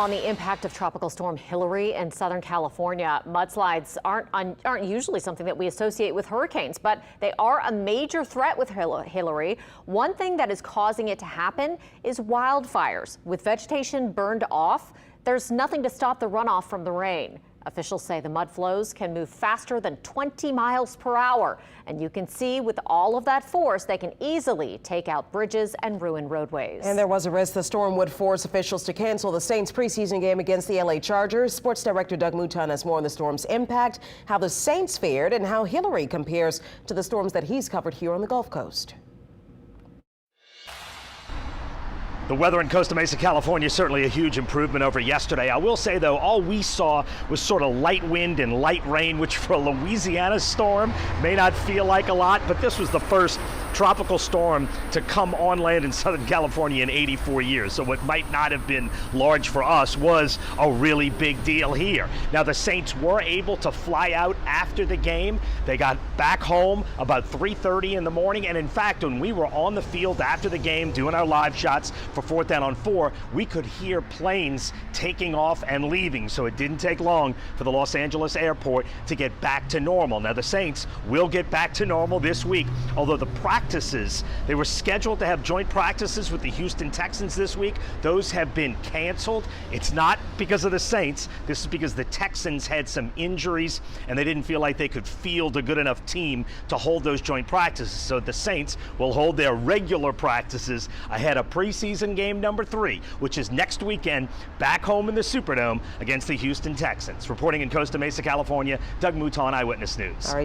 on the impact of Tropical Storm Hilary in Southern California. Mudslides aren't usually something that we associate with hurricanes, but they are a major threat with Hilary. One thing that is causing it to happen is wildfires. With vegetation burned off, there's nothing to stop the runoff from the rain. Officials say the mud flows can move faster than 20 miles per hour. And you can see with all of that force, they can easily take out bridges and ruin roadways. And there was a risk the storm would force officials to cancel the Saints preseason game against the LA Chargers. Sports director Doug Mouton has more on the storm's impact, how the Saints fared, and how Hilary compares to the storms that he's covered here on the Gulf Coast. The weather in Costa Mesa, California is certainly a huge improvement over yesterday. I will say, though, all we saw was sort of light wind and light rain, which for a Louisiana storm may not feel like a lot, but this was the first tropical storm to come on land in Southern California in 84 years. So what might not have been large for us was a really big deal here. Now, the Saints were able to fly out after the game. They got back home about 3:30 in the morning, and in fact, when we were on the field after the game doing our live shots for 4th down on 4, we could hear planes taking off and leaving, so it didn't take long for the Los Angeles airport to get back to normal. Now, the Saints will get back to normal this week, although the practices, they were scheduled to have joint practices with the Houston Texans this week. Those have been canceled. It's not because of the Saints. This is because the Texans had some injuries, and they didn't feel like they could field a good enough team to hold those joint practices. So the Saints will hold their regular practices ahead of preseason game number 3, which is next weekend back home in the Superdome against the Houston Texans. Reporting in Costa Mesa, California, Doug Mouton, Eyewitness News. All right.